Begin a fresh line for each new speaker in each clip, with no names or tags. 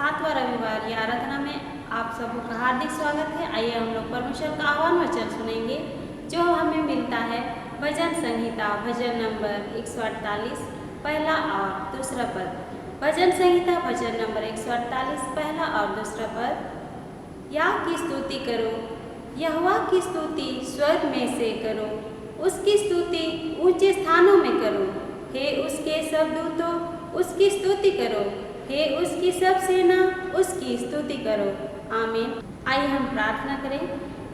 7वां रविवार या आराधना में आप सबका हार्दिक स्वागत है। आइए हम लोग परमेश्वर का आह्वान वचन सुनेंगे जो हमें मिलता है भजन संहिता भजन नंबर 148 पहला और दूसरा पद। भजन संहिता भजन नंबर 148 पहला और दूसरा पद। याह की स्तुति करो, यहोवा की स्तुति स्वर्ग में से करो, उसकी स्तुति ऊंचे स्थानों में करो। हे उसके सब दूतों उसकी स्तुति करो, हे उसकी सब सेना उसकी स्तुति करो। आमीन। आइए हम प्रार्थना करें।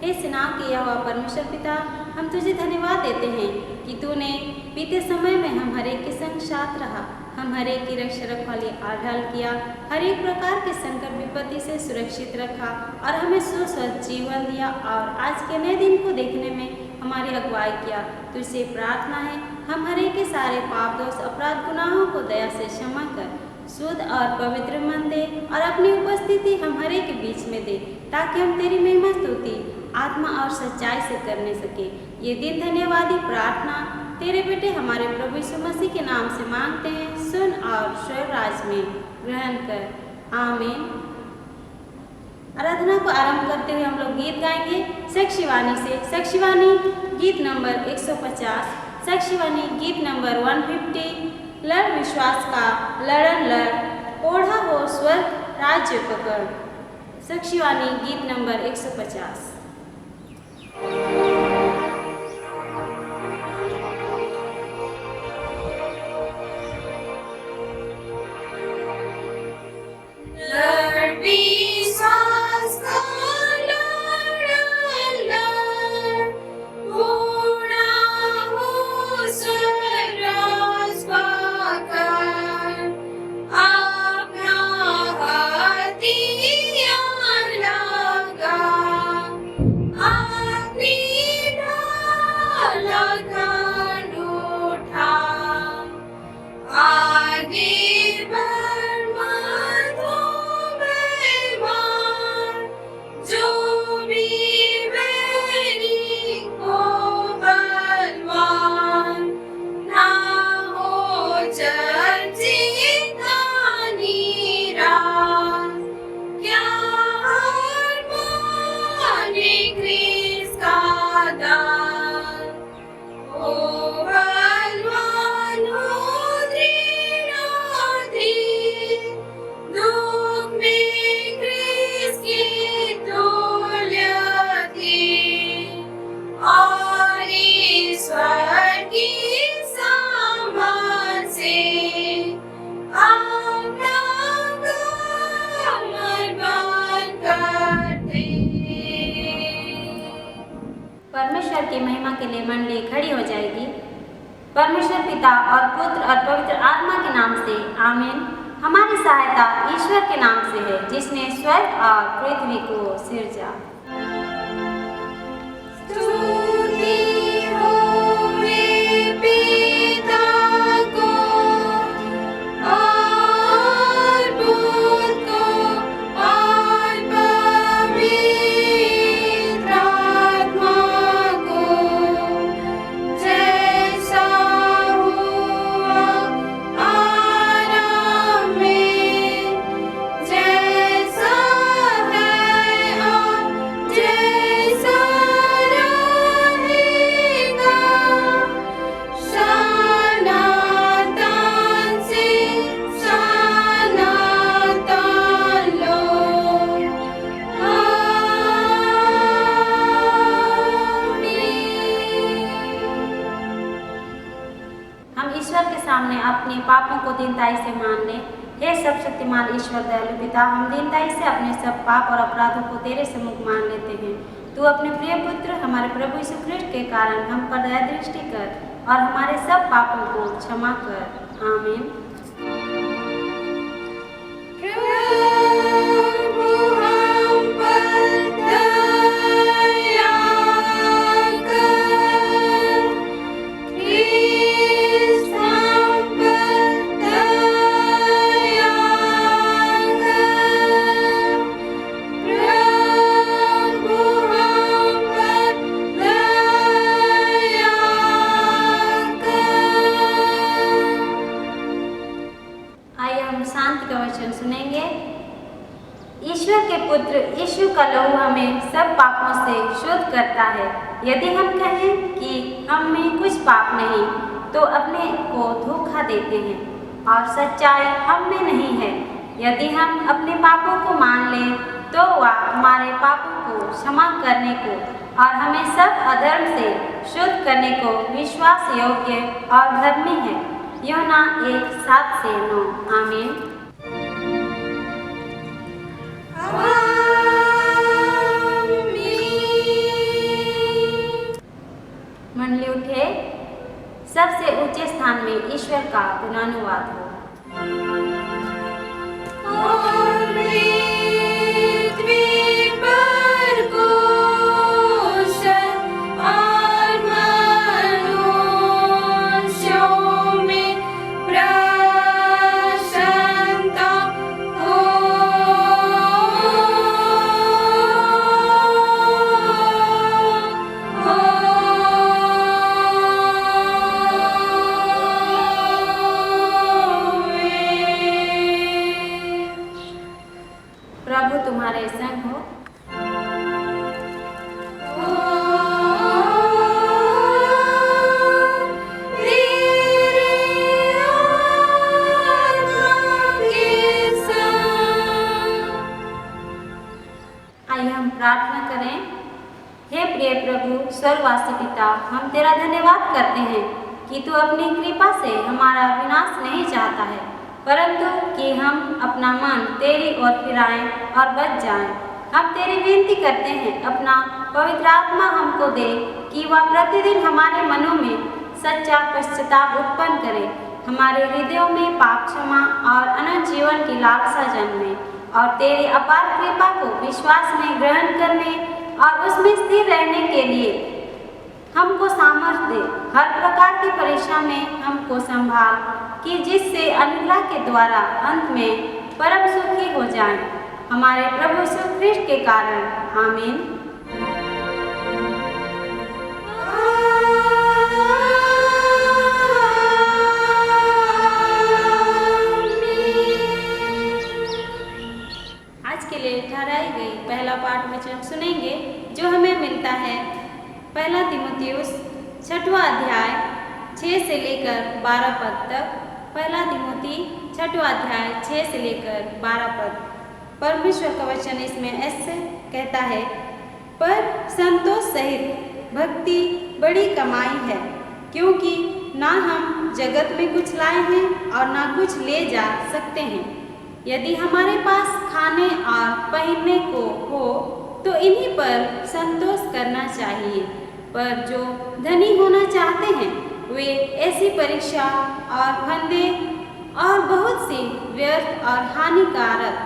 हे सेनाओं के यहोवा परमेश्वर पिता, हम तुझे धन्यवाद देते हैं कि तूने बीते समय में हम हर एक के संग साथ रहा, हम हर एक की रक्षा रखवाली आढ़ाल किया, हर एक प्रकार के संकट विपत्ति से सुरक्षित रखा और हमें सुस्वस्थ जीवन दिया और आज के नए दिन को देखने में हमारी अगुवाई किया। तुझसे प्रार्थना है हम हर एक के सारे पाप दोष अपराध गुनाहों को दया से क्षमा कर शुद्ध और पवित्र मन दे और अपनी उपस्थिति हम हर एक के बीच में दे, ताकि हम तेरी महिमा स्तुति आत्मा और सच्चाई से करने सके। ये दिन धन्यवादी प्रार्थना तेरे बेटे हमारे प्रभु यीशु मसीह के नाम से मांगते हैं, सुन और स्वर्ग राज में ग्रहण कर। आमीन। आराधना को आरंभ करते हुए हम लोग गीत गाएंगे साक्षीवाणी से। साक्षीवाणी गीत नंबर 150, साक्षीवाणी गीत नंबर 150। लड़ विश्वास का लड़न लड़, ओढ़ा हो स्वर्ग राज्य पकड़। साक्षीवाणी गीत नंबर 150। परमेश्वर की महिमा के लिए मंडली खड़ी हो जाएगी। परमेश्वर पिता और पुत्र और पवित्र आत्मा के नाम से आमीन। हमारी सहायता ईश्वर के नाम से है जिसने स्वर्ग और पृथ्वी को सिरजा। सामने अपने पापों को दीनताई से मान ले। हे सब शक्तिमान ईश्वर दयालु पिता, हम दीनताई से अपने सब पाप और अपराधों को तेरे सम्मुख मान लेते हैं। तू अपने प्रिय पुत्र हमारे प्रभु यीशु ख्रिस्ट के कारण हम पर दया दृष्टि कर और हमारे सब पापों को क्षमा कर। आमीन। पुत्र यीशु का लहू हमें सब पापों से शुद्ध करता है। यदि हम कहें कि हम में कुछ पाप नहीं, तो अपने को धोखा देते हैं और सच्चाई हम में नहीं है। यदि हम अपने पापों को मान लें, तो वह हमारे पापों को क्षमा करने को और हमें सब अधर्म से शुद्ध करने को विश्वास योग्य और धर्मी है। यूहन्ना 1:7-9। आमीन। मंडली उठे, सबसे ऊंचे स्थान में ईश्वर का गुणानुवाद हो। प्रभु तुम्हारे संग हो। आइए हम प्रार्थना करें। हे प्रिय प्रभु स्वर्गवासी पिता, हम तेरा धन्यवाद करते हैं कि तू अपनी कृपा से हमारा विनाश नहीं चाहता है, परंतु कि हम अपना मन तेरी ओर फिराएं और बच जाएं। हम तेरी विनती करते हैं, अपना पवित्र आत्मा हमको दे कि वह प्रतिदिन हमारे मनों में सच्चा पश्चाताप उत्पन्न करे, हमारे हृदयों में पाप क्षमा और अनंत जीवन की लालसा जन्मे और तेरी अपार कृपा को विश्वास में ग्रहण करने और उसमें स्थिर रहने के लिए हमको सामर्थ्य दे। हर प्रकार की परीक्षा में हमको संभाल कि जिससे अनुग्रह के द्वारा अंत में परम सुखी हो जाएं, हमारे प्रभु यीशु ख्रिस्ट के कारण। आमीन। आज के लिए ठहराई गई पहला पाठ वचन सुनेंगे, जो हमें मिलता है पहला तीमुथियुस 6वां अध्याय 6 से लेकर 12 पद तक। पहला तीमुथी 6वां अध्याय 6 से लेकर 12 पद। परमेश्वर का वचन इसमें ऐसे कहता है, पर संतोष सहित भक्ति बड़ी कमाई है, क्योंकि ना हम जगत में कुछ लाए हैं और ना कुछ ले जा सकते हैं। यदि हमारे पास खाने और पहनने को हो तो इन्हीं पर संतोष करना चाहिए, पर जो धनी होना चाहते हैं वे ऐसी परीक्षा और फंदे और बहुत सी व्यर्थ और हानिकारक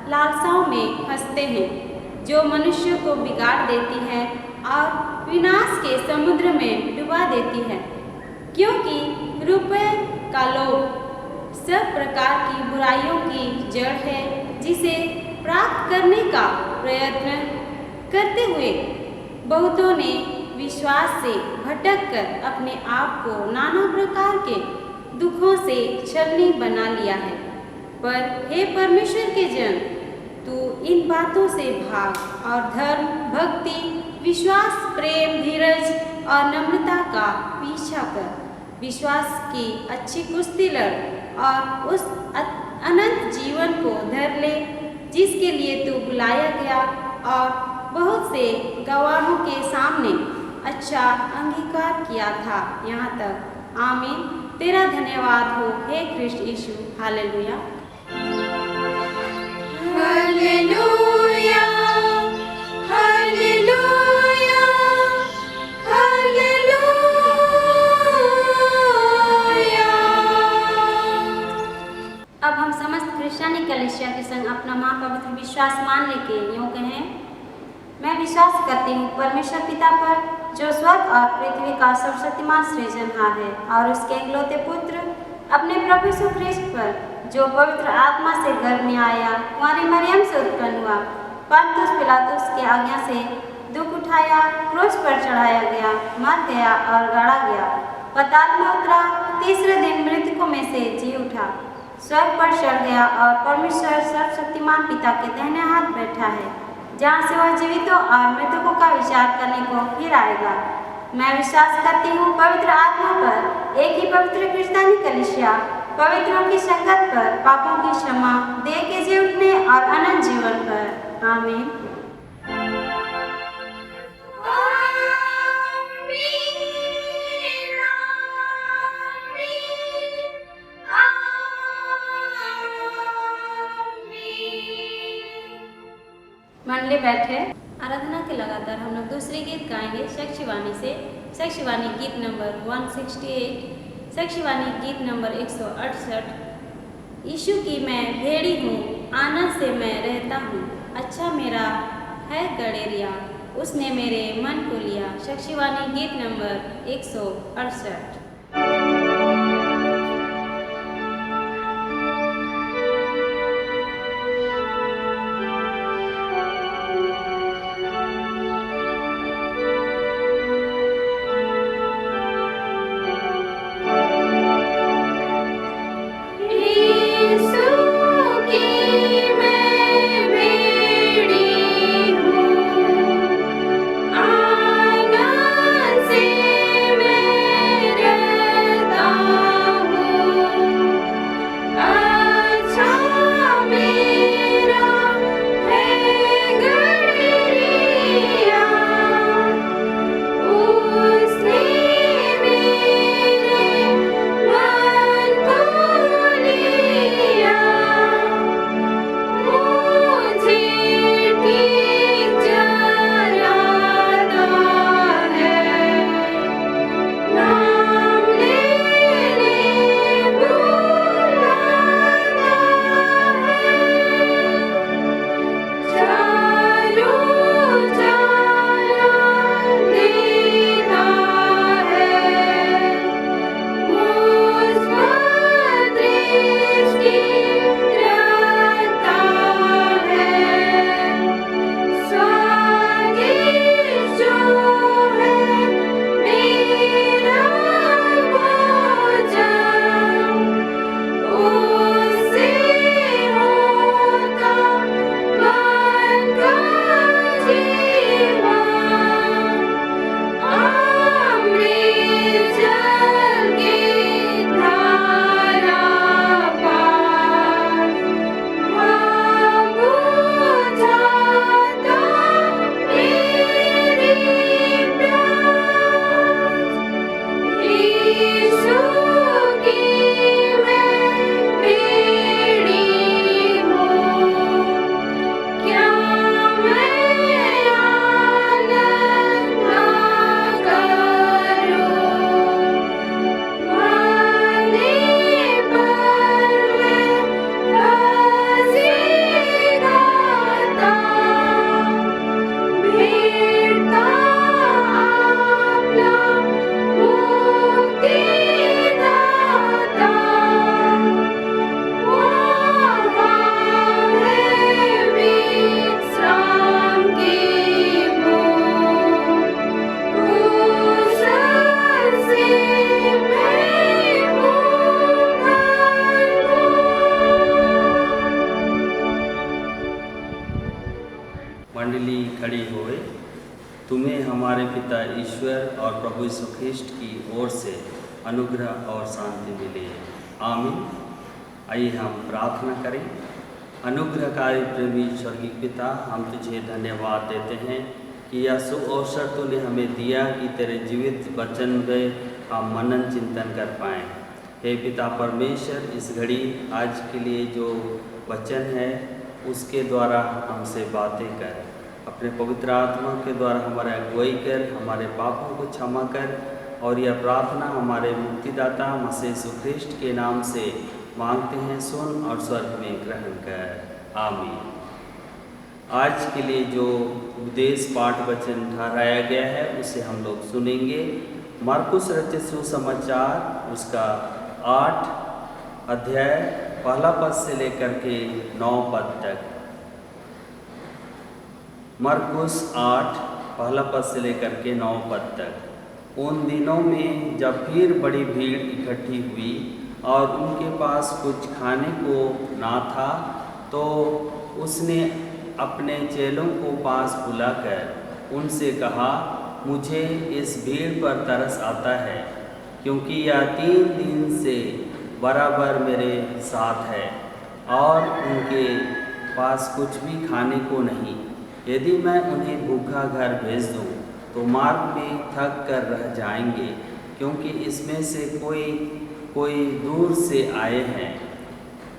लालसाओं में फंसते हैं, जो मनुष्य को बिगाड़ देती है और विनाश के समुद्र में डुबा देती है। क्योंकि रुपये का लोभ सब प्रकार की बुराइयों की जड़ है, जिसे प्राप्त करने का प्रयत्न करते हुए बहुतों ने विश्वास से भटककर अपने आप को नाना प्रकार के दुखों से छलनी बना लिया है। पर हे परमेश्वर के जन, तू इन बातों से भाग और धर्म, भक्ति, विश्वास, प्रेम, धीरज और नम्रता का पीछा कर। विश्वास की अच्छी कुश्ती लड़ और उस अनंत जीवन को धर ले जिसके लिए तू बुलाया गया और बहुत से गवाहों के सामने अच्छा अंगीकार किया था यहाँ तक। आमीन। तेरा धन्यवाद हो हे ख्रिस्ट यीशु। हालेलुया।
Hallelujah, hallelujah, hallelujah.
अब हम समस्त क्रिश्चियनी कलीसिया के संग अपना महापवित्र विश्वास मानने के यूँ कहें। मैं विश्वास करती हूँ परमेश्वर पिता पर, जो स्वर्ग और पृथ्वी का सर्वशक्तिमान सृजनहार है, और उसके इकलौते पुत्र अपने प्रभु यीशु ख्रिस्ट पर, जो पवित्र आत्मा से गर्भ में आया, कुंवारी मरियम से उत्पन्न हुआ, पंतुस पिलातुस की आज्ञा से दुख उठाया, क्रूस पर चढ़ाया गया, मर गया और गाड़ा गया, पाताल में उतरा, तीसरे दिन मृतकों में से जी उठा, स्वर्ग पर चढ़ गया और परमेश्वर सर्वशक्तिमान पिता के दाहिने हाथ बैठा है। जहाँ से वह जीवितों और मृतकों का विचार करने को फिर आएगा। मैं विश्वास करती हूँ पवित्र आत्मा पर, एक ही पवित्र क्रिस्तानी कलीसिया, पवित्रों की संगत पर, पापों की क्षमा, देह के जी उठने और अनंत जीवन पर। आमीन। मंडली बैठे। आराधना के लगातार हम लोग दूसरे गीत गाएंगे साक्षीवाणी से। साक्षीवाणी गीत नंबर 168, साक्षीवाणी गीत नंबर 168। यीशु की मैं भेड़ी हूँ, आनंद से मैं रहता हूँ, अच्छा मेरा है गडेरिया, उसने मेरे मन को लिया। साक्षीवाणी गीत नंबर 168।
मंडली खड़ी होए। तुम्हें हमारे पिता ईश्वर और प्रभु यीशु ख्रिस्ट की ओर से अनुग्रह और शांति मिले। आमीन। आइए हम प्रार्थना करें। अनुग्रहकारी प्रेमी स्वर्गीय पिता, हम तुझे धन्यवाद देते हैं कि यह शुभ अवसर तूने हमें दिया कि तेरे जीवित वचन में हम मनन चिंतन कर पाएँ। हे पिता परमेश्वर, इस घड़ी आज के लिए जो वचन है उसके द्वारा हमसे बातें कर, अपने पवित्र आत्मा के द्वारा हमारा अगुवाई कर, हमारे पापों को क्षमा कर। और यह प्रार्थना हमारे मुक्तिदाता मसीह यीशु ख्रिस्ट के नाम से मांगते हैं, सुन और स्वर्ग में ग्रहण कर। आमीन। आज के लिए जो उपदेश पाठ वचन ठहराया गया है उसे हम लोग सुनेंगे। मरकुस रचित सुसमाचार उसका 8 अध्याय 1 पद से लेकर के 9 पद तक। मरकुस 8 1 पद से लेकर के 9 पद तक। उन दिनों में जब फिर बड़ी भीड़ इकट्ठी हुई और उनके पास कुछ खाने को ना था, तो उसने अपने चेलों को पास बुलाकर उनसे कहा, मुझे इस भीड़ पर तरस आता है, क्योंकि यह 3 दिन से बराबर मेरे साथ है और उनके पास कुछ भी खाने को नहीं। यदि मैं उन्हें भूखा घर भेज दूँ तो मार्ग में थक कर रह जाएंगे, क्योंकि इसमें से कोई दूर से आए हैं।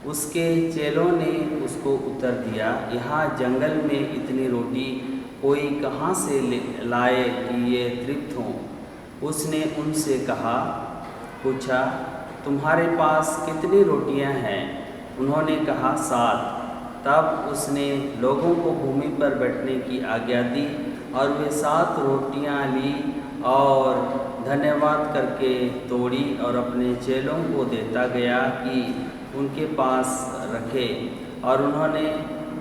उसके चेलों ने उसको उत्तर दिया, यहाँ जंगल में इतनी रोटी कोई कहाँ से लाए कि ये तृप्त हों। उसने उनसे पूछा, तुम्हारे पास कितनी रोटियां हैं? उन्होंने कहा, 7। तब उसने लोगों को भूमि पर बैठने की आज्ञा दी और वे 7 रोटियां ली और धन्यवाद करके तोड़ी और अपने चेलों को देता गया कि उनके पास रखे, और उन्होंने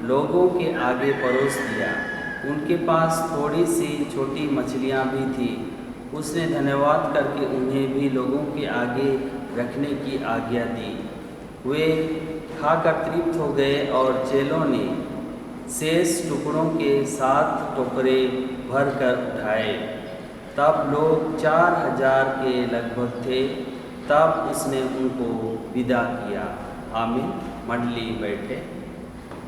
लोगों के आगे परोस दिया। उनके पास थोड़ी सी छोटी मछलियां भी थी। उसने धन्यवाद करके उन्हें भी लोगों के आगे रखने की आज्ञा दी। वे खाकर तृप्त हो गए और चेलों ने शेष टुकड़ों के 7 टोकरे भर कर उठाए। तब लोग 4000 के लगभग थे। तब उसने उनको विदा किया। आमीन। मंडली बैठे।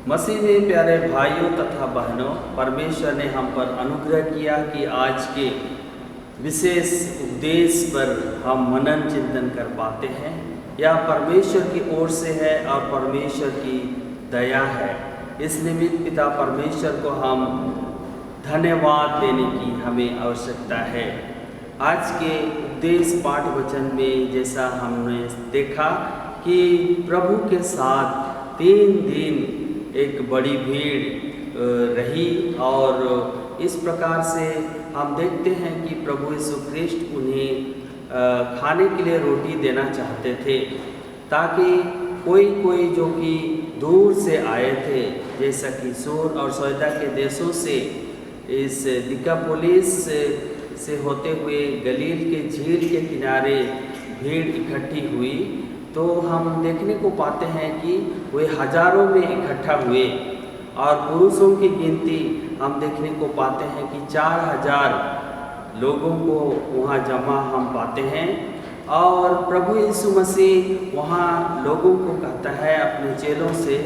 मसीह में प्यारे भाइयों तथा बहनों, परमेश्वर ने हम पर अनुग्रह किया कि आज के विशेष उपदेश पर हम मनन चिंतन कर पाते हैं। यह परमेश्वर की ओर से है और परमेश्वर की दया है। इस निमित्त पिता परमेश्वर को हम धन्यवाद देने की हमें आवश्यकता है। आज के उपदेश पाठ वचन में जैसा हमने देखा कि प्रभु के साथ 3 दिन एक बड़ी भीड़ रही, और इस प्रकार से हम देखते हैं कि प्रभु यीशु ख्रिस्ट उन्हें खाने के लिए रोटी देना चाहते थे, ताकि कोई जो कि दूर से आए थे, जैसा कि सूर और सौदा के देशों से इस दिकापोलिस से होते हुए गलील के झील के किनारे भीड़ इकट्ठी हुई, तो हम देखने को पाते हैं कि वे हजारों में इकट्ठा हुए, और पुरुषों की गिनती हम देखने को पाते हैं कि 4000 लोगों को वहाँ जमा हम पाते हैं। और प्रभु यीशु मसीह वहाँ लोगों को कहता है अपने चेलों से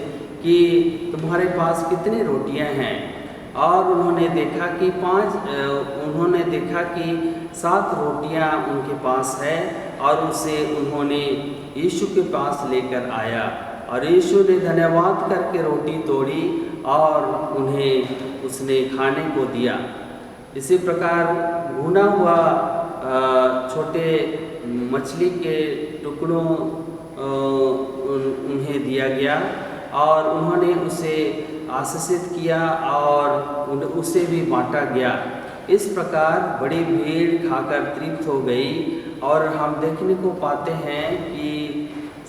कि तुम्हारे पास कितनी रोटियां हैं, और उन्होंने देखा कि 7 रोटियां उनके पास है, और उसे उन्होंने यीशु के पास लेकर आया, और यीशु ने धन्यवाद करके रोटी तोड़ी और उन्हें उसने खाने को दिया। इसी प्रकार भुना हुआ छोटे मछली के टुकड़ों उन्हें दिया गया, और उन्होंने उसे आशीषित किया और उसे भी बांटा गया। इस प्रकार बड़ी भीड़ खाकर तृप्त हो गई, और हम देखने को पाते हैं कि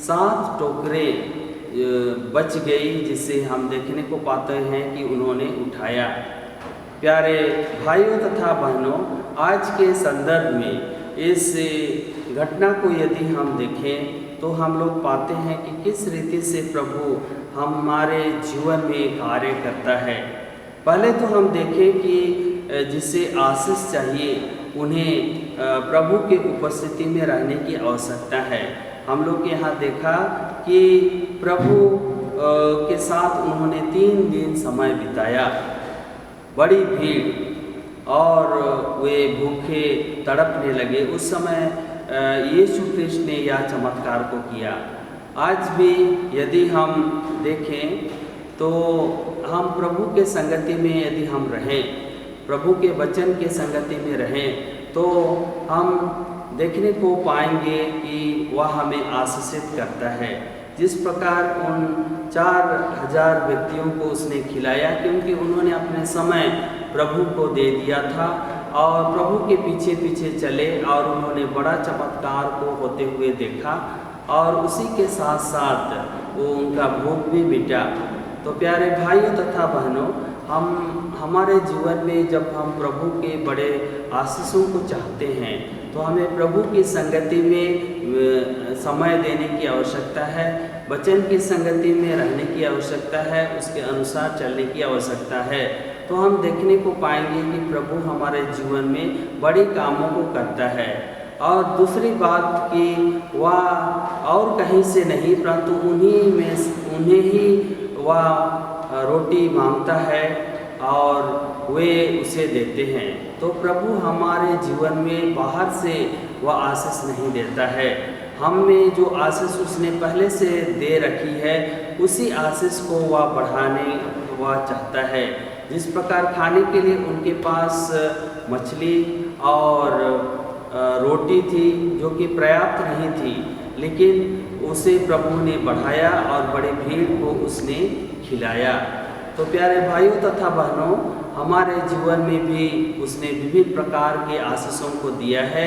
7 टोकरे बच गई, जिसे हम देखने को पाते हैं कि उन्होंने उठाया। प्यारे भाइयों तथा बहनों, आज के संदर्भ में इस घटना को यदि हम देखें तो हम लोग पाते हैं कि किस रीति से प्रभु हमारे जीवन में कार्य करता है। पहले तो हम देखें कि जिसे आशीष चाहिए उन्हें प्रभु के उपस्थिति में रहने की आवश्यकता है। हम लोग यहाँ देखा कि प्रभु के साथ उन्होंने 3 दिन समय बिताया, बड़ी भीड़, और वे भूखे तड़पने लगे। उस समय यीशु कृष्ण ने यह चमत्कार को किया। आज भी यदि हम देखें तो हम प्रभु के संगति में यदि हम रहें, प्रभु के वचन के संगति में रहें, तो हम देखने को पाएंगे कि वह हमें आशीषित करता है। जिस प्रकार उन 4000 व्यक्तियों को उसने खिलाया, क्योंकि उन्होंने अपने समय प्रभु को दे दिया था और प्रभु के पीछे पीछे चले, और उन्होंने बड़ा चमत्कार को होते हुए देखा, और उसी के साथ साथ वो उनका भूख भी मिटा। तो प्यारे भाइयों तथा बहनों, हम हमारे जीवन में जब हम प्रभु के बड़े आशीषों को चाहते हैं तो तो हमें प्रभु की संगति में समय देने की आवश्यकता है, वचन की संगति में रहने की आवश्यकता है, उसके अनुसार चलने की आवश्यकता है। तो हम देखने को पाएंगे कि प्रभु हमारे जीवन में बड़े कामों को करता है। और दूसरी बात कि वह और कहीं से नहीं परंतु उन्हें ही वह रोटी मांगता है और वे उसे देते हैं। तो प्रभु हमारे जीवन में बाहर से वह आशीष नहीं देता है, हमें जो आशीष उसने पहले से दे रखी है उसी आशीष को वह बढ़ाने वह चाहता है। जिस प्रकार खाने के लिए उनके पास मछली और रोटी थी जो कि पर्याप्त नहीं थी, लेकिन उसे प्रभु ने बढ़ाया और बड़े भीड़ को उसने खिलाया। तो प्यारे भाइयों तथा बहनों, हमारे जीवन में भी उसने विभिन्न प्रकार के आशीषों को दिया है।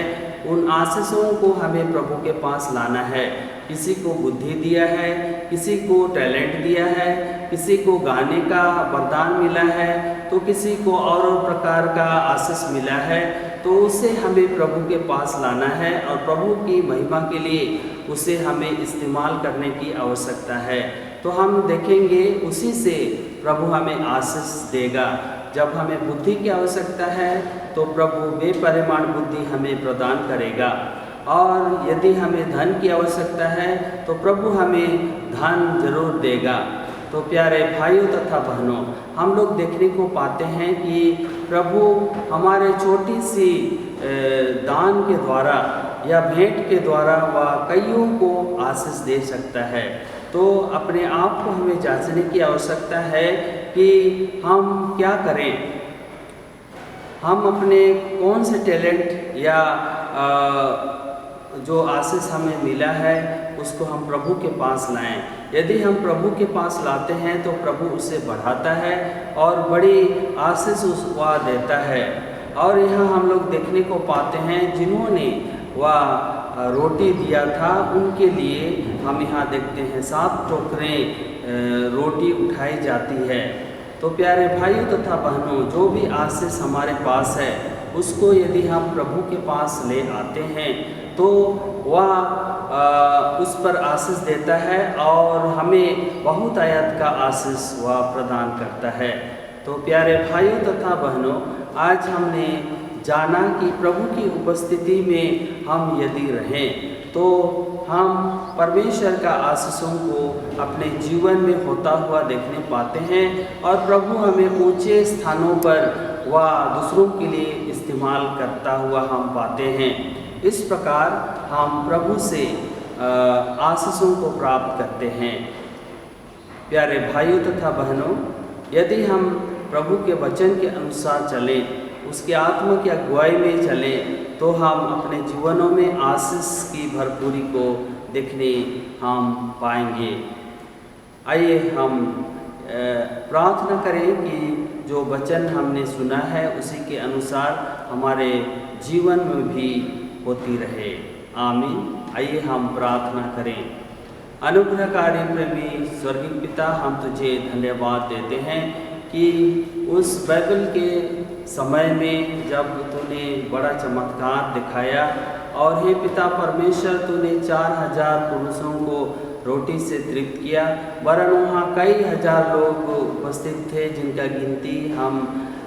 उन आशीषों को हमें प्रभु के पास लाना है। किसी को बुद्धि दिया है, किसी को टैलेंट दिया है, किसी को गाने का वरदान मिला है, तो किसी को और प्रकार का आशीष मिला है। तो उसे हमें प्रभु के पास लाना है और प्रभु की महिमा के लिए उसे हमें इस्तेमाल करने की आवश्यकता है। तो हम देखेंगे उसी से प्रभु हमें आशीष देगा। जब हमें बुद्धि की आवश्यकता है तो प्रभु बेपरिमाण बुद्धि हमें प्रदान करेगा, और यदि हमें धन की आवश्यकता है तो प्रभु हमें धन जरूर देगा। तो प्यारे भाइयों तथा बहनों, हम लोग देखने को पाते हैं कि प्रभु हमारे छोटी सी दान के द्वारा या भेंट के द्वारा वह कईयों को आशीष दे सकता है। तो अपने आप को हमें जांचने की आवश्यकता है कि हम क्या करें, हम अपने कौन से टैलेंट या जो आशीष हमें मिला है उसको हम प्रभु के पास लाएं। यदि हम प्रभु के पास लाते हैं तो प्रभु उसे बढ़ाता है और बड़ी आशीष वह देता है। और यहाँ हम लोग देखने को पाते हैं जिन्होंने वह रोटी दिया था उनके लिए हम यहाँ देखते हैं 7 टोकरें रोटी उठाई जाती है। तो प्यारे भाइयों तथा बहनों, जो भी आशीष हमारे पास है उसको यदि हम प्रभु के पास ले आते हैं तो वह उस पर आशीष देता है और हमें बहुत आयत का आशीष वह प्रदान करता है। तो प्यारे भाइयों तथा बहनों, आज हमने जाना कि प्रभु की उपस्थिति में हम यदि रहें तो हम परमेश्वर का आशीषों को अपने जीवन में होता हुआ देखने पाते हैं और प्रभु हमें ऊंचे स्थानों पर व दूसरों के लिए इस्तेमाल करता हुआ हम पाते हैं। इस प्रकार हम प्रभु से आशीषों को प्राप्त करते हैं। प्यारे भाइयों तथा बहनों, यदि हम प्रभु के वचन के अनुसार चलें, उसके आत्मा की अगुवाई में चलें, तो हम अपने जीवनों में आशीष की भरपूरी को देखने हम पाएंगे। आइए हम प्रार्थना करें कि जो वचन हमने सुना है उसी के अनुसार हमारे जीवन में भी होती रहे। आमीन। आइए हम प्रार्थना करें। अनुग्रहकारी प्रेमी स्वर्गीय पिता, हम तुझे धन्यवाद देते हैं कि उस बाइबल के समय में जब तूने बड़ा चमत्कार दिखाया और हे पिता परमेश्वर, तूने 4000 पुरुषों को रोटी से तृप्त किया, वरन वहाँ कई हजार लोग उपस्थित थे जिनका गिनती हम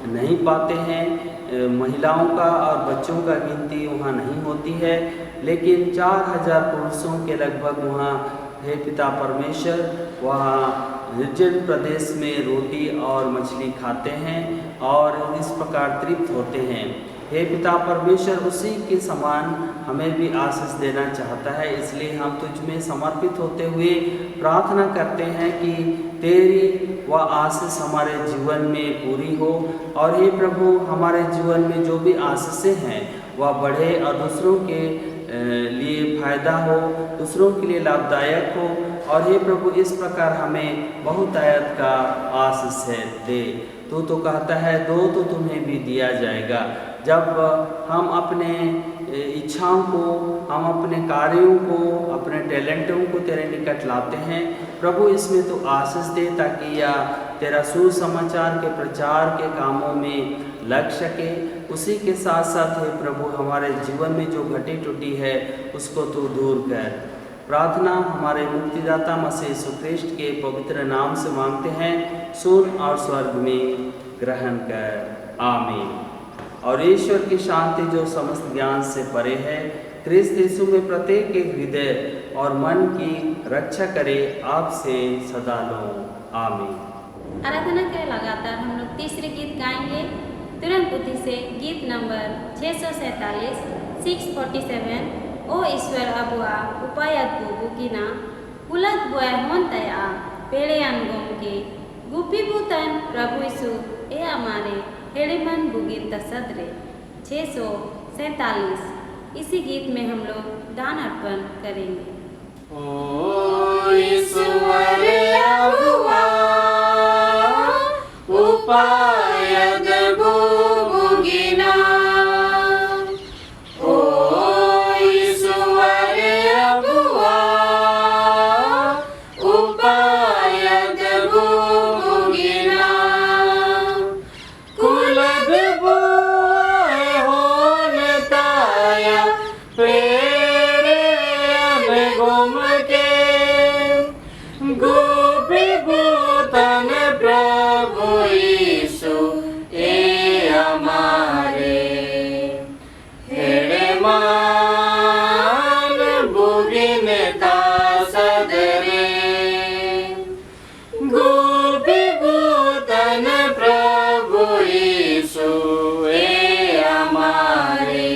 नहीं पाते हैं। महिलाओं का और बच्चों का गिनती वहाँ नहीं होती है, लेकिन 4000 पुरुषों के लगभग वहाँ हे पिता परमेश्वर वहाँ निर्जन प्रदेश में रोटी और मछली खाते हैं और इस प्रकार तृप्त होते हैं। हे पिता परमेश्वर, उसी के समान हमें भी आशीष देना चाहता है, इसलिए हम तुझ में समर्पित होते हुए प्रार्थना करते हैं कि तेरी वह आशीष हमारे जीवन में पूरी हो। और हे प्रभु, हमारे जीवन में जो भी आशीषें हैं वह बढ़े और दूसरों के लिए फायदा हो, दूसरों के लिए लाभदायक हो। और हे प्रभु, इस प्रकार हमें बहुत आयत का आशीष है दे। तू तो कहता है दो तो तुम्हें भी दिया जाएगा। जब हम अपने इच्छाओं को, हम अपने कार्यों को, अपने टैलेंटों को तेरे निकट लाते हैं प्रभु, इसमें तो आशीष दे ताकि यह तेरा सुसमाचार के प्रचार के कामों में लग सके। उसी के साथ साथ हे प्रभु हमारे जीवन में जो घटी टूटी है उसको तू दूर कर। प्रार्थना हमारे मुक्तिदाता मसीह यीशु ख्रिस्ट के पवित्र नाम से मांगते हैं, सुन और स्वर्ग में ग्रहण कर। आमीन। और ईश्वर की शांति जो समस्त ज्ञान से परे है, ख्रिस्त यीशु में प्रत्येक के हृदय और मन की रक्षा करे आपसे सदा लो। आमीन।
आराधना के लगातार हम लोग तीसरे गीत गाएंगे तुरंत पुथी से, गीत नंबर 647 647। ओ ईश्वर अबुआ उपायकु बुकिना पुलत बुआ होन तया पेड़े अनगोम के गुपी बुतन प्रभु यीशु ए हमारे हेड़ेमन बुगिन तसदरे 647। इसी गीत में हम लोग दान अर्पण करेंगे।
ओ ईश्वर अबुआ उपायक बुगिना, ओ ईश्वर अबुआ उपायक बुगिना, कुलद बुआए होन ताया पेड़े अनगुम के गोपी भूतन प्रभु यीशु ए हमारे हेड़े मान बुगिन तासदरे, गोपी भूतन प्रभु यीशु ए हमारे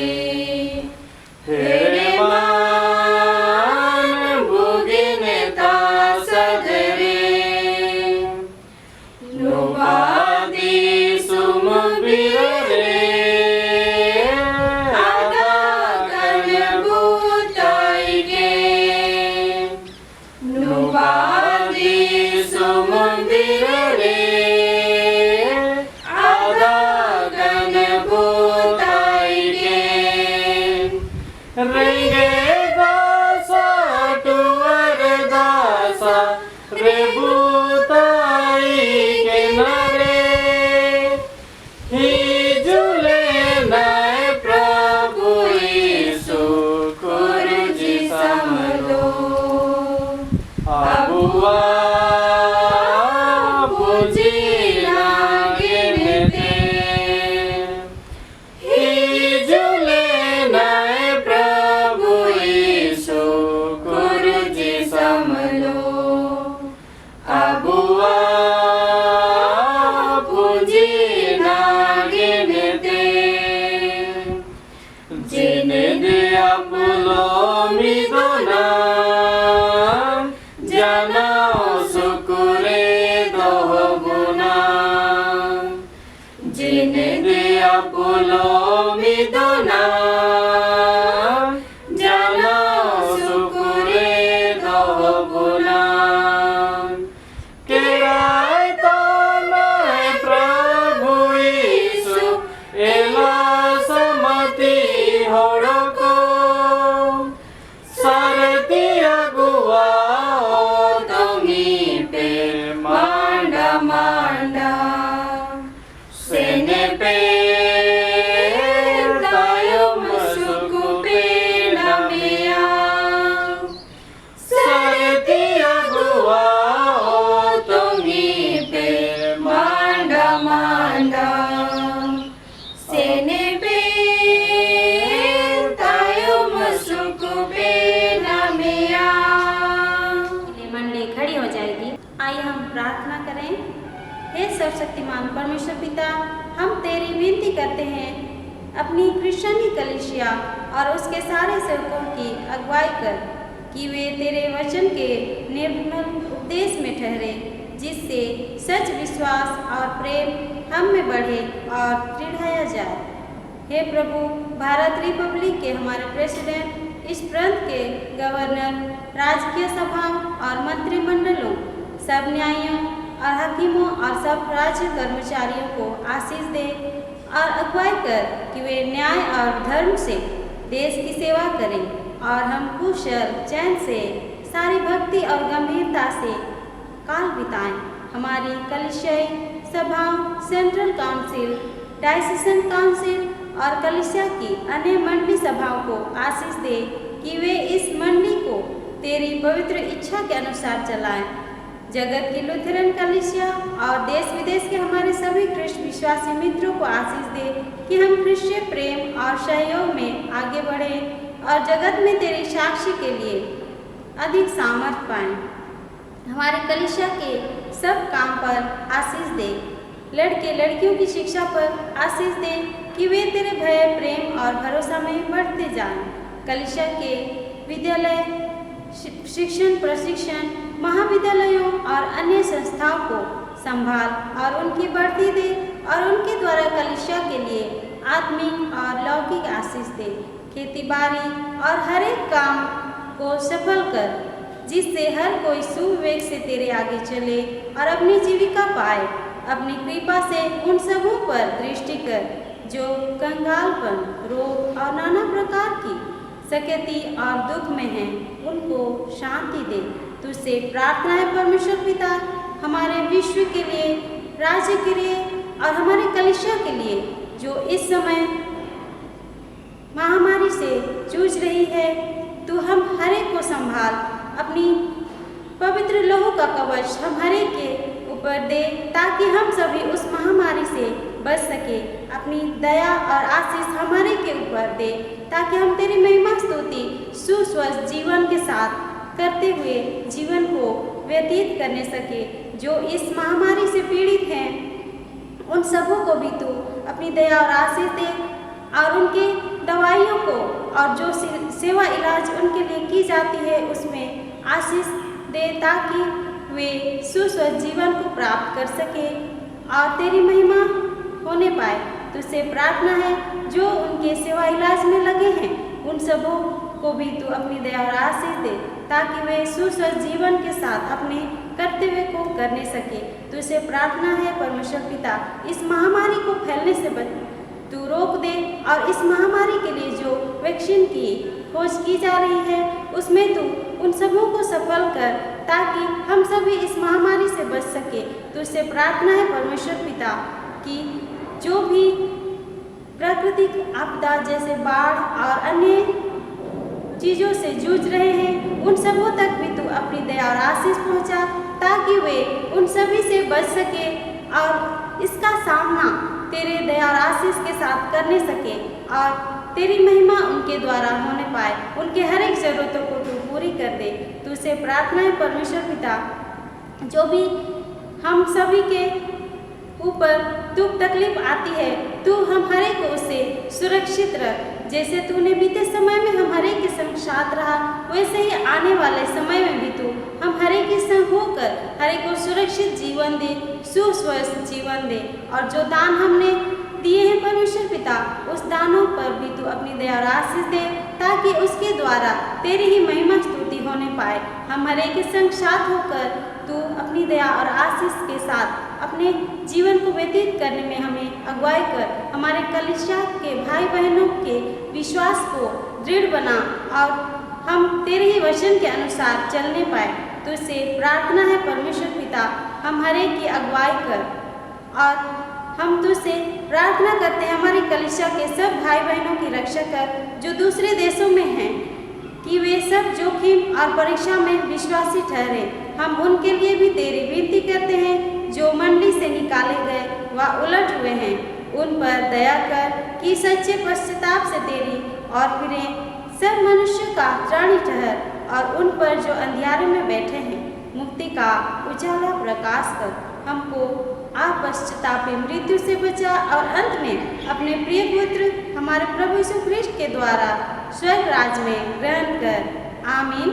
हेड़े मान बुगिन तासदरे, नुबादी सुम बिरे आदा कन बुताई गे, नुबादी सुम बिरे आदा कन बुताई गे, रेंगे दासा टुवर दासा रे बुताई के नरे, ही जुले नए प्रभु यीशु कुरुजी समलो, अबुआ बुझी गिनते, ही जुले नए प्रभु यीशु कुरुजी समलो, अबुआ बुझी गिनते, जिन दिया पुलो मिदोना जनाओ सुकुरे दो गुना, जिन दिया पुलो मिदोना जनाओ सुकुरे दो गुना, केराय तो नए प्रभु यीशु एला समति होड़को, सरती अगुआ ओ तुम्ही पे मांडा मांडा, सेने पे तायो मसुकु पे नमिया, सरती अगुआ ओ तुम्ही पे मांडा मांडा, सेने पे तायो मसुकु पे नमिया।
मंडली खड़ी हो जाएगी। आइए हम प्रार्थना करें। हे सर्वशक्तिमान परमेश्वर पिता, हम तेरी विनती करते हैं, अपनी क्रिश्चियनी कलीसिया और उसके सारे सेवकों की अगुवाई कर कि वे तेरे वचन के निर्मल उपदेश में ठहरे, जिससे सच विश्वास और प्रेम हम में बढ़े और दृढ़ाया जाए। हे प्रभु, भारत रिपब्लिक के हमारे प्रेसिडेंट, इस प्रांत के गवर्नर, राजकीय सभाओं और मंत्रिमंडलों, सब न्यायियों और हकीमों और सब राज्य कर्मचारियों को आशीष दे और अगुवाई कर कि वे न्याय और धर्म से देश की सेवा करें और हम कुशल चैन से सारी भक्ति और गंभीरता से काल बिताएं। हमारी कलीसियाई सभाओं, सेंट्रल काउंसिल, डायसीजन काउंसिल और कलीसिया की अन्य मंडली सभाओं को आशीष दे कि वे इस मंडली को तेरी पवित्र इच्छा के अनुसार चलाएं। जगत की लुथेरन कलीसिया और देश विदेश के हमारे सभी ख्रिस्त विश्वासी मित्रों को आशीष दे कि हम ख्रिस्तीय प्रेम और सहयोग में आगे बढ़ें और जगत में तेरे साक्षी के लिए अधिक सामर्थ पाएं। हमारे कलीसिया के सब काम पर आशीष दे। लड़के लड़कियों की शिक्षा पर आशीष दे कि वे तेरे भय, प्रेम और भरोसा में बढ़ते जाएं। कलीसिया के विद्यालय, शिक्षण, प्रशिक्षण, महाविद्यालयों और अन्य संस्थाओं को संभाल और उनकी बढ़ती दे और उनके द्वारा कलीसिया के लिए आत्मिक और लौकिक आशीष दे। खेती बाड़ी और हर एक काम को सफल कर, जिससे हर कोई सुविवेक से तेरे आगे चले और अपनी जीविका पाए। अपनी कृपा से उन सबों पर दृष्टि कर जो कंगालपन, रोग और नाना प्रकार की सकती और दुख में हैं, उनको शांति दे। तुझसे प्रार्थना है परमेश्वर पिता, हमारे विश्व के लिए, राज्य के लिए और हमारे कलीसिया के लिए जो इस समय महामारी से जूझ रही है। तू हम हर एक को संभाल, अपनी पवित्र लहू का कवच हम हर एक के ऊपर दे ताकि हम सभी उस महामारी से बच सके। अपनी दया और आशीष हमारे के ऊपर दे ताकि हम तेरी महिमा स्तुति सुस्वस्थ जीवन के साथ करते हुए जीवन को व्यतीत करने सके। जो इस महामारी से पीड़ित हैं उन सबों को भी तू अपनी दया और आशीष दे और उनके दवाइयों को और जो सेवा इलाज उनके लिए की जाती है उसमें आशीष दे ताकि वे सुस्वस्थ जीवन को प्राप्त कर सके और तेरी महिमा होने पाए। तुझसे प्रार्थना है जो उनके सेवा इलाज में लगे हैं उन सबों को भी तू अपनी दया और आशीष दे ताकि वे सुस्वस्थ जीवन के साथ अपने कर्तव्य को करने सके। तुझसे प्रार्थना है परमेश्वर पिता, इस महामारी को फैलने से तू रोक दे और इस महामारी के लिए जो वैक्सीन की खोज की जा रही है उसमें तू उन सबों को सफल कर ताकि हम सभी इस महामारी से बच सके। तुझसे प्रार्थना है परमेश्वर पिता कि जो भी प्राकृतिक आपदा जैसे बाढ़ और अन्य चीज़ों से जूझ रहे हैं उन सबों तक भी तू अपनी दया और आशीष पहुंचा ताकि वे उन सभी से बच सके और इसका सामना तेरे दया और आशीष के साथ करने सके और तेरी महिमा उनके द्वारा होने पाए। उनके हर एक ज़रूरतों को तू पूरी कर दे। तुझसे प्रार्थना है परमेश्वर पिता, जो भी हम सभी के ऊपर दुख तकलीफ आती है तू हम हर एक को उससे सुरक्षित रख। जैसे तूने बीते समय में हम हर एक के संग साथ रहा वैसे ही आने वाले समय में भी तू हम हर एक के संग होकर हर एक को सुरक्षित जीवन दे, सुस्वस्थ जीवन दे। और जो दान हमने दिए हैं परमेश्वर पिता उस दानों पर भी तू अपनी दया और आशीष दे ताकि उसके द्वारा तेरी ही महिमा स्तुति होने पाए। हम हर एक के संग साथ होकर तू अपनी दया और आशीष के साथ अपने जीवन को व्यतीत करने में हमें अगुवाई कर। हमारे कलीसिया के भाई बहनों के विश्वास को दृढ़ बना और हम तेरे ही वचन के अनुसार चलने पाए। तुझसे प्रार्थना है परमेश्वर पिता, हम हर एक की अगुवाई कर और हम तुझसे प्रार्थना करते हैं हमारी कलीसिया के सब भाई बहनों की रक्षा कर जो दूसरे देशों में हैं कि वे सब जोखिम और परीक्षा में विश्वासी ठहरे। हम उनके लिए भी तेरी विनती करते हैं जो मंडली से निकाले गए व उलट हुए हैं, उन पर दया कर कि सच्चे पश्चाताप से तेरी और फिरें। सब मनुष्यों का त्राणी ठहर और उन पर जो अंधियारे में बैठे हैं मुक्ति का उजाला प्रकाश कर। हमको अपश्चातापी मृत्यु से बचा और अंत में अपने प्रिय पुत्र हमारे प्रभु यीशु ख्रिस्ट के द्वारा स्वर्ग राज में ग्रहण कर। आमीन।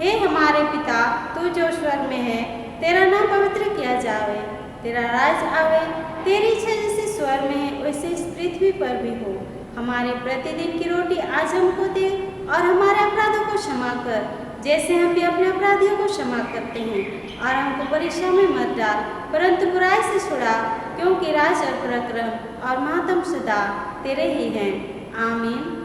हे हमारे पिता, तू जो स्वर्ग में है, तेरा नाम पवित्र किया जावे, तेरा राज आवे, तेरी इच्छा जैसे स्वर्ग में है वैसे इस पृथ्वी पर भी हो। हमारे प्रतिदिन की रोटी आज हमको दे और हमारे अपराधों को क्षमा कर जैसे हम भी अपने अपराधियों को क्षमा करते हैं, और हमको परीक्षा में मत डाल परंतु बुराई से छुड़ा, क्योंकि राज और पराक्रम और महात्म सदा तेरे ही हैं। आमीन।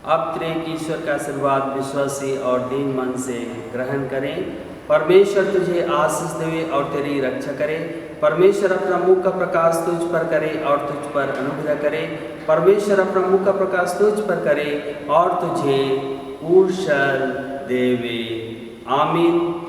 अब तेरे की ईश्वर का आशीर्वाद विश्वासी और दीन मन से ग्रहण करें। परमेश्वर तुझे आशीष देवे और तेरी रक्षा करे। परमेश्वर अपना मुख का प्रकाश तुझ पर करे और तुझ पर अनुग्रह करे। परमेश्वर अपना मुख का प्रकाश तुझ पर करे और तुझे कुशल देवे। आमीन।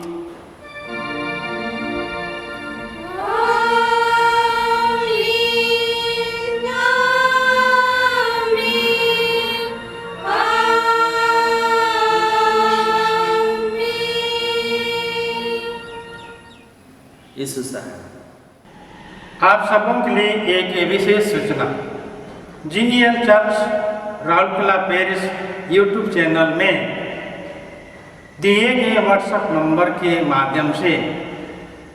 यीशु साहब।
आप सबों के लिए एक विशेष सूचना। GEL church Rourkela Paris YouTube channel में दिए गए व्हाट्सएप नंबर के माध्यम से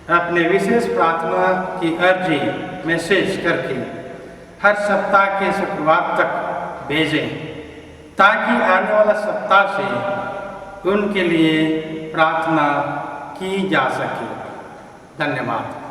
अपने विशेष प्रार्थना की अर्जी मैसेज करके हर सप्ताह के शुक्रवार तक भेजें, ताकि आने वाला सप्ताह से उनके लिए प्रार्थना की जा सके। धन्यवाद।